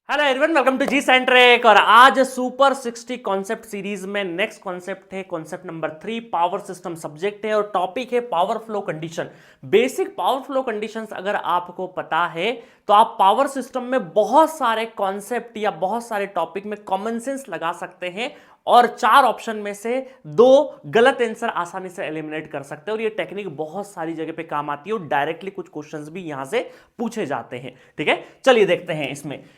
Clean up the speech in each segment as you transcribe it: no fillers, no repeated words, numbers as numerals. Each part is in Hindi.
Hello everyone, welcome to G centric. और आज सुपर 60 कॉन्सेप्ट सीरीज में नेक्स्ट कॉन्सेप्ट है concept number 3, power system subject है और टॉपिक है power flow condition. Basic power flow conditions अगर आपको पता है तो आप पावर सिस्टम में बहुत सारे कॉन्सेप्ट या बहुत सारे टॉपिक में कॉमन सेंस लगा सकते हैं और 4 ऑप्शन में से 2 गलत आंसर आसानी से एलिमिनेट कर सकते हैं। और ये टेक्निक बहुत सारी जगह पे काम आती है और डायरेक्टली कुछ क्वेश्चंस भी यहां से पूछे जाते हैं। ठीक है, चलिए देखते हैं।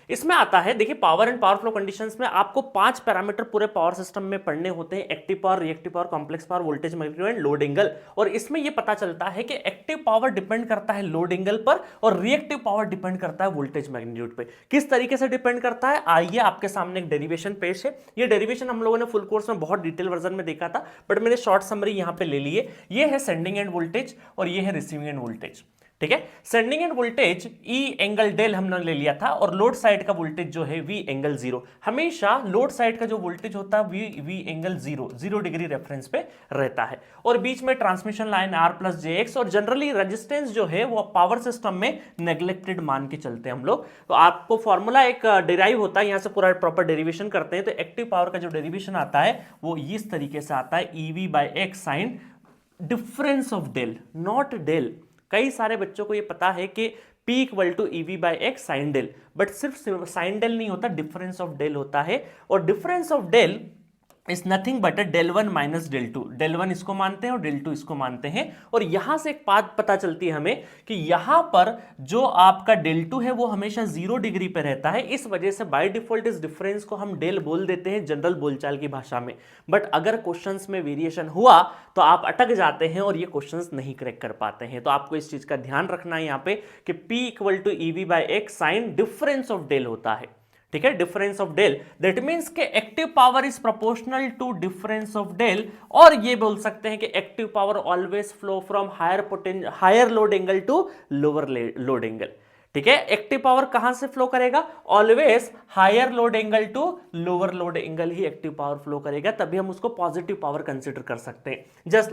इसमें आता है, देखिए power and power flow conditions में आपको 5 पैरामीटर पूरे पावर सिस्टम में पढ़ने होते हैं: active power, reactive power, complex power, voltage magnitude and load angle. और इसमें यह पता चलता है कि एक्टिव पावर डिपेंड करता है लोड एंगल पर और रिएक्टिव पावर डिपेंड करता है वोल्टेज मैग्नीट्यूड पे। किस तरीके से डिपेंड करता है, आइए आपके सामने एक डेरिवेशन पेश है। ये डेरिवेशन हम लोगों ने फुल कोर्स में बहुत डिटेल वर्जन में देखा था, बट मैंने शॉर्ट समरी यहां पे ले ली है। ये है सेंडिंग एंड वोल्टेज और ये है रिसीविंग एंड वोल्टेज। ठीक है, sending end voltage E angle del हमने ले लिया था और लोड साइड का वोल्टेज जो है वी एंगल जीरो। हमेशा लोड साइड का जो वोल्टेज होता है V angle zero degree reference पे रहता है। और बीच में transmission line R plus J X और जनरली रेजिस्टेंस जो है वो पावर सिस्टम में नेग्लेक्टेड मान के चलते हैं हम लोग। तो आपको फॉर्मूला एक डिराइव होता है, यहां से पूरा प्रॉपर डेरिवेशन करते हैं। तो एक्टिव पावर का जो डेरिवेशन आता है वो इस तरीके से आता है, EV by X sine difference of del, not del. कई सारे बच्चों को ये पता है कि P equal to EV by X sine del, but सिर्फ साइन डेल नहीं होता, डिफरेंस ऑफ डेल होता है। और difference of del is nothing but del one minus del two. Del one इसको मानते हैं और डेल टू इसको मानते हैं। और यहां से एक बात पता चलती है हमें कि यहां पर जो आपका डेल टू है वो हमेशा 0 डिग्री पे रहता है। इस वजह से बाय डिफॉल्ट इस डिफरेंस को हम डेल बोल देते हैं जनरल बोलचाल की भाषा में। बट अगर क्वेश्चंस में वेरिएशन हुआ तो आप अटक जाते हैं और ये क्वेश्चंस नहीं क्रैक कर पाते हैं। तो आपको इस चीज का ध्यान रखना है यहां पे कि P equal to EV by X sine difference of del होता है। ठीक है, difference of del, that means के active power is proportional to difference of del. और ये बोल सकते हैं कि active power always flow from higher load angle to lower load angle. ठीक है, एक्टिव पावर कहां से फ्लो करेगा, always higher load angle to lower load angle ही एक्टिव पावर फ्लो करेगा, तभी हम उसको पॉजिटिव पावर कंसीडर कर सकते हैं। Just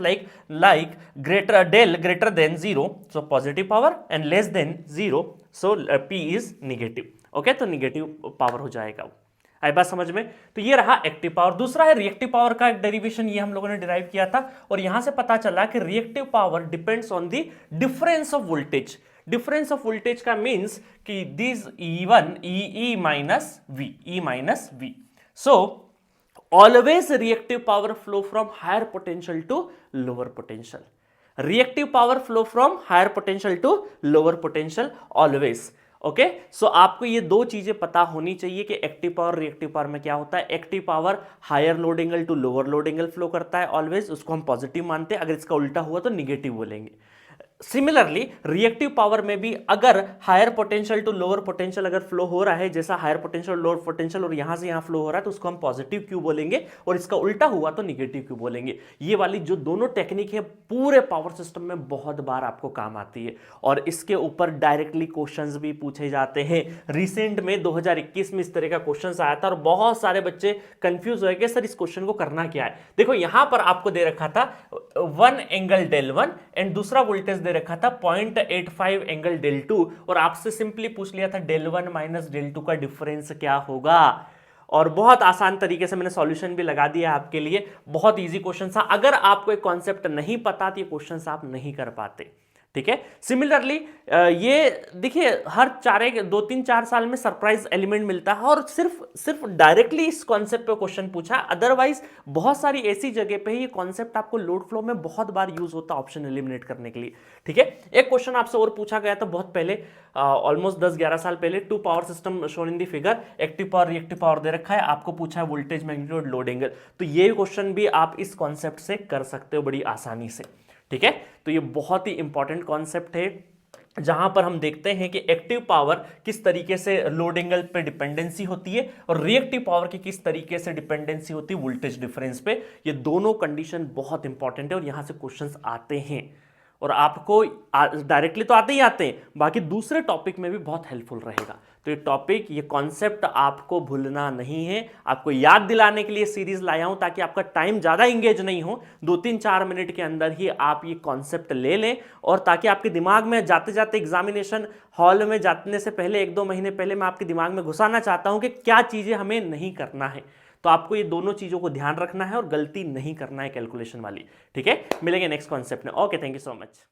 like greater del greater than zero, so positive power, and less than zero, so P is negative. Okay, तो निगेटिव पावर हो जाएगा। आई बात समझ में? तो ये रहा एक्टिव पावर। दूसरा है रिएक्टिव पावर का एक डेरिवेशन, ये हम लोगों ने डिराइव किया था और यहां से पता चला कि reactive power depends on the difference of voltage. Difference of voltage का मींस कि this E1 E minus V. So always reactive power flow from higher potential to lower potential. Reactive power flow from higher potential to lower potential always. Okay, so आपको ये 2 चीजें पता होनी चाहिए कि एक्टिव पावर रिएक्टिव पावर में क्या होता है। Active power higher load angle to lower load angle flow करता है ऑलवेज, उसको हम पॉजिटिव मानते हैं। अगर इसका उल्टा हुआ तो निगेटिव बोलेंगे। सिमिलरली रिएक्टिव पावर में भी अगर higher potential to lower potential अगर फ्लो हो रहा है, जैसा हायर पोटेंशियल लोअर पोटेंशियल और यहां से यहां फ्लो हो रहा है, तो उसको हम पॉजिटिव क्यों बोलेंगे, और इसका उल्टा हुआ तो निगेटिव क्यों बोलेंगे। ये वाली जो दोनों टेक्निक है पूरे पावर सिस्टम में बहुत बार आपको काम आती है और इसके ऊपर डायरेक्टली क्वेश्चंस भी पूछे जाते हैं। रिसेंट में 2021 में इस तरह का क्वेश्चन आया था और बहुत सारे बच्चे कंफ्यूज हो गए, सर इस क्वेश्चन को करना क्या है। देखो यहां पर आपको दे रखा था 1 एंगल डेल 1 एंड दूसरा वोल्टेज दे रखा था 0.85 एंगल डेल 2 और आपसे सिंपली पूछ लिया था डेल 1 माइनस डेल 2 का डिफरेंस क्या होगा। और बहुत आसान तरीके से मैंने सॉल्यूशन भी लगा दिया आपके लिए। बहुत इजी क्वेश्चन था। अगर आपको एक कॉन्सेप्ट नहीं पता तो ये क्वेश्चन आप नहीं कर पाते। ठीक है, सिमिलरली ये देखिए हर 2-3-4 साल में सरप्राइज एलिमेंट मिलता है और सिर्फ डायरेक्टली इस कॉन्सेप्ट पे क्वेश्चन पूछा। अदरवाइज बहुत सारी ऐसी जगह पे ये कॉन्सेप्ट आपको लोड फ्लो में बहुत बार यूज होता है ऑप्शन एलिमिनेट करने के लिए। ठीक है, एक क्वेश्चन आपसे और पूछा गया था बहुत पहले, ऑलमोस्ट 10-11 साल पहले। 2 power system shown in the figure, active power reactive power दे रखा है, आपको पूछा है वोल्टेज मैग्नीट्यूड लोड एंगल। तो ये क्वेश्चन भी आप इस कॉन्सेप्ट से कर सकते हो बड़ी आसानी से। ठीक है, तो ये बहुत ही इंपॉर्टेंट कॉन्सेप्ट है जहां पर हम देखते हैं कि एक्टिव पावर किस तरीके से लोड एंगल पे डिपेंडेंसी होती है और रिएक्टिव पावर की किस तरीके से डिपेंडेंसी होती है वोल्टेज डिफरेंस पे। ये दोनों कंडीशन बहुत इंपॉर्टेंट है और यहां से क्वेश्चंस आते हैं और आपको डायरेक्टली तो आते ही आते हैं, बाकी दूसरे टॉपिक में भी बहुत हेल्पफुल रहेगा। तो ये टॉपिक, ये कॉन्सेप्ट आपको भूलना नहीं है। आपको याद दिलाने के लिए सीरीज लाया हूं ताकि आपका टाइम ज्यादा इंगेज नहीं हो, 2-3-4 मिनट के अंदर ही आप ये कॉन्सेप्ट ले लें, और ताकि आपके दिमाग में जाते जाते एग्जामिनेशन हॉल में जाने से पहले 1-2 महीने पहले मैं आपके दिमाग में घुसाना चाहता हूं कि क्या चीजें हमें नहीं करना है। तो आपको ये दोनों चीजों को ध्यान रखना है और गलती नहीं करना है कैलकुलेशन वाली। ठीक है, मिलेंगे नेक्स्ट कॉन्सेप्ट में। Okay, thank you so much.